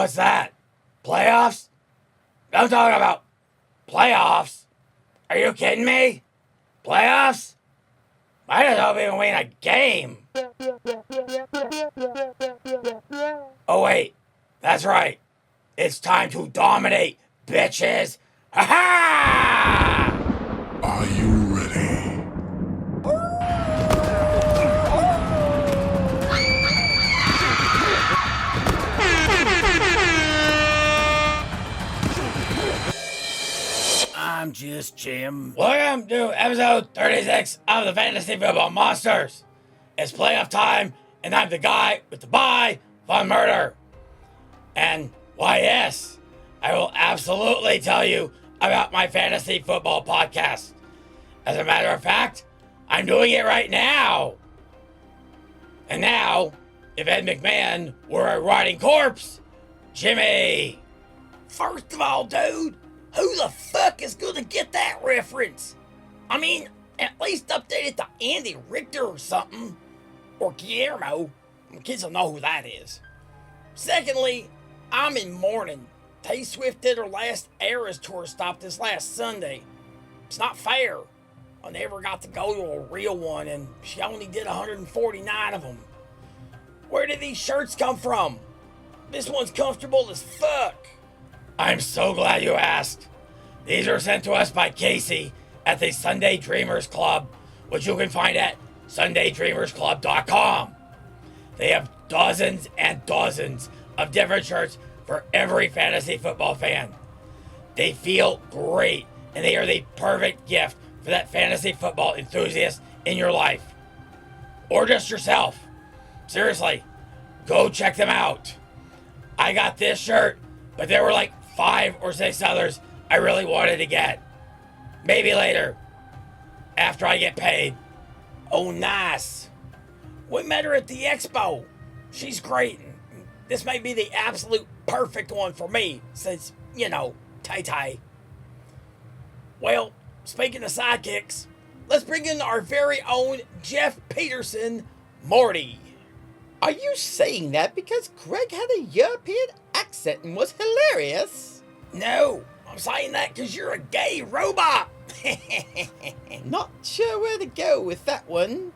What's that? Playoffs? Don't talk about playoffs. Are you kidding me? Playoffs? I just hope we can win a game. Oh wait, that's right. It's time to dominate, bitches. Ha ha! Are you ready? I'm just Jim. Welcome to episode 36 of the Fantasy Football Monsters. It's playoff time, and I'm the guy with the buy fun murder. And why, yes, I will absolutely tell you about my fantasy football podcast. As a matter of fact, I'm doing it right now. And now, if Ed McMahon were a rotting corpse, Jimmy. First of all, dude, who the fuck is gonna get that reference? I mean, at least update it to Andy Richter or something. Or Guillermo. Kids don't know who that is. Secondly, I'm in mourning. Tay Swift did her last Eras tour stop this last Sunday. It's not fair. I never got to go to a real one, and she only did 149 of them. Where did these shirts come from? This one's comfortable as fuck. I'm so glad you asked. These were sent to us by Casey at the Sunday Dreamers Club, which you can find at sundaydreamersclub.com. They have dozens and dozens of different shirts for every fantasy football fan. They feel great, and they are the perfect gift for that fantasy football enthusiast in your life. Or just yourself. Seriously, go check them out. I got this shirt, but there were like 5 or 6 others I really wanted to get. Maybe later, after I get paid. Oh, nice. We met her at the expo. She's great. This may be the absolute perfect one for me, since, you know, Tay. Well, speaking of sidekicks, let's bring in our very own Jeff Peterson, Morty. Are you saying that because Greg had a European accent and was hilarious? No, I'm saying that because you're a gay robot. Not sure where to go with that one.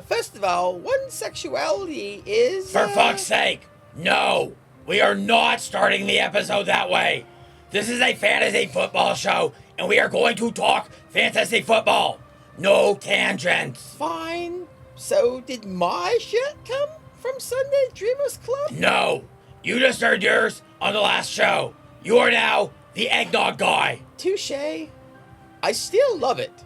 First of all, one sexuality is... For fuck's sake, no. We are not starting the episode that way. This is a fantasy football show, and we are going to talk fantasy football. No tangents. Fine. So, did my shirt come from Sunday Dreamers Club? No. You just heard yours on the last show. You are now the eggnog guy. Touche. I still love it.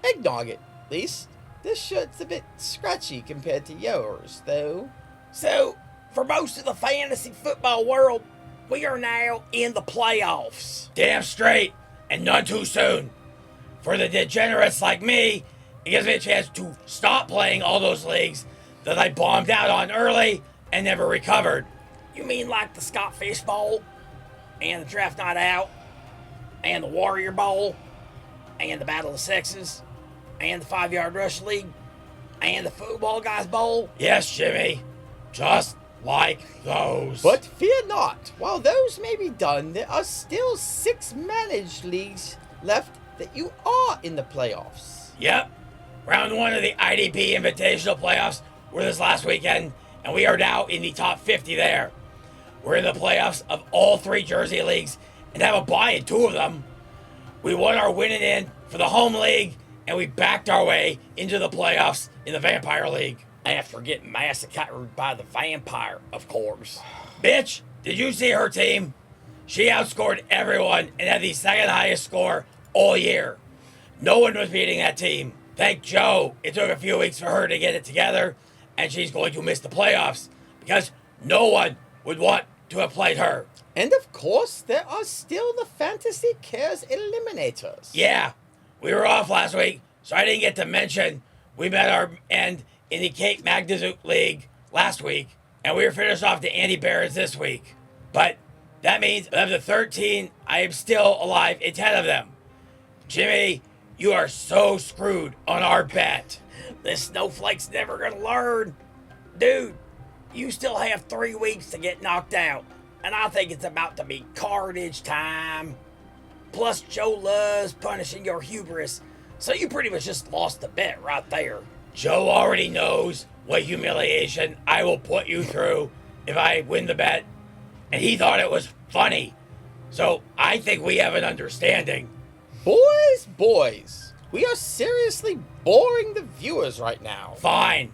Eggnog it, at least. This shirt's a bit scratchy compared to yours, though. So, for most of the fantasy football world, we are now in the playoffs. Damn straight, and none too soon. For the degenerates like me, it gives me a chance to stop playing all those leagues that I bombed out on early and never recovered. You mean like the Scott Fish Bowl, and the Draft Night Out, and the Warrior Bowl, and the Battle of the Sexes, and the 5-Yard Rush League, and the Football Guys Bowl? Yes, Jimmy. Just like those. But fear not. While those may be done, there are still 6 managed leagues left that you are in the playoffs. Yep. Round 1 of the IDP Invitational Playoffs were this last weekend, and we are now in the top 50 there. We're in the playoffs of all 3 Jersey leagues and have a bye in 2 of them. We won our winning in for the home league, and we backed our way into the playoffs in the Vampire League. After getting massacred by the vampire, of course. Bitch, did you see her team? She outscored everyone and had the 2nd highest score all year. No one was beating that team. Thank Joe, it took a few weeks for her to get it together, and she's going to miss the playoffs because no one would want to have played her. And of course, there are still the Fantasy Cares Eliminators. Yeah, we were off last week, so I didn't get to mention we met our end in the Cape Magnizuke League last week, and we were finished off the Andy Barons this week. But that means of the 13, I am still alive in 10 of them. Jimmy, you are so screwed on our bet. This snowflake's never gonna learn. Dude, you still have 3 weeks to get knocked out. and I think it's about to be carnage time. Plus, Joe loves punishing your hubris, so you pretty much just lost the bet right there. Joe already knows what humiliation I will put you through if I win the bet, and he thought it was funny. So I think we have an understanding. Boys, we are seriously boring the viewers right now. Fine.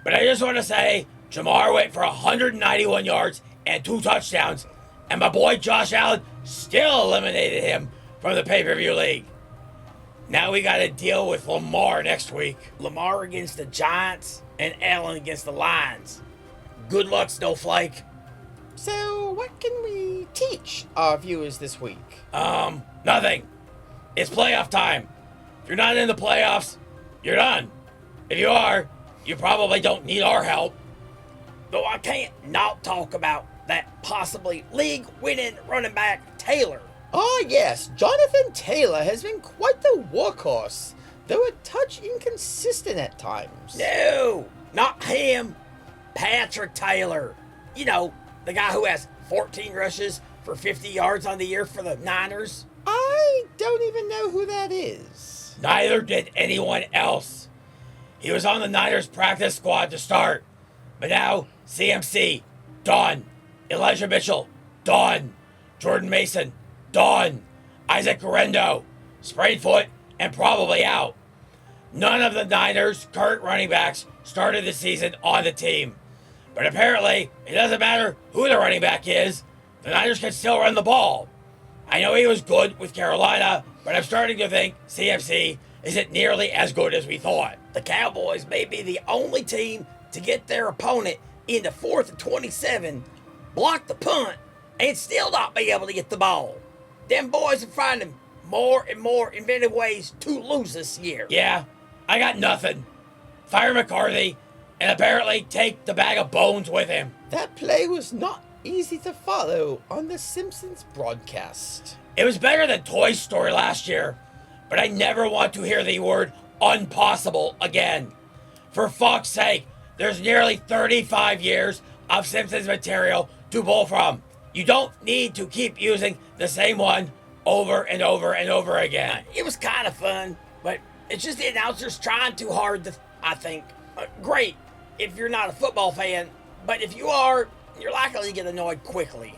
But I just want to say, Jamar went for 191 yards and 2 touchdowns, and my boy Josh Allen still eliminated him from the pay-per-view league. Now we gotta deal with Lamar next week. Lamar against the Giants and Allen against the Lions. Good luck, Snowflake. So, what can we teach our viewers this week? Nothing. It's playoff time. If you're not in the playoffs, you're done. If you are, you probably don't need our help. Though I can't not talk about that possibly league-winning running back, Taylor. Ah, yes, Jonathan Taylor has been quite the workhorse, though a touch inconsistent at times. No, not him. Patrick Taylor. You know, the guy who has 14 rushes for 50 yards on the year for the Niners. I don't even know who that is. Neither did anyone else. He was on the Niners practice squad to start, but now CMC, done. Elijah Mitchell, done. Jordan Mason, done. Isaac Guerrero, sprained foot and probably out. None of the Niners' current running backs started the season on the team. But apparently, it doesn't matter who the running back is, the Niners can still run the ball. I know he was good with Carolina, but I'm starting to think CMC isn't nearly as good as we thought. The Cowboys may be the only team to get their opponent into 4th and 27, block the punt, and still not be able to get the ball. Them boys are finding more and more inventive ways to lose this year. Yeah, I got nothing. Fire McCarthy, and apparently take the bag of bones with him. That play was not easy to follow on the Simpsons broadcast. It was better than Toy Story last year, but I never want to hear the word impossible again. For fuck's sake, there's nearly 35 years of Simpsons material to pull from. You don't need to keep using the same one over and over and over again. It was kind of fun, but it's just the announcers trying too hard, I think. Great if you're not a football fan, but if you are, you're likely to get annoyed quickly.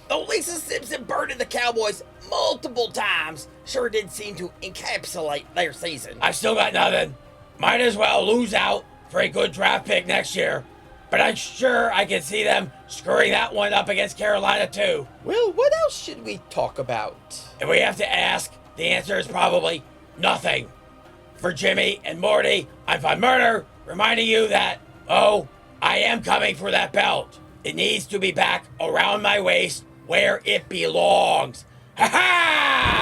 Though Lisa Simpson burned the Cowboys multiple times, sure did seem to encapsulate their season. I've still got nothing. Might as well lose out for a good draft pick next year. But I'm sure I can see them screwing that one up against Carolina too. Well, what else should we talk about? If we have to ask, the answer is probably nothing. For Jimmy and Morty, I'm Von Murder, reminding you that, I am coming for that belt. It needs to be back around my waist where it belongs. Ha ha!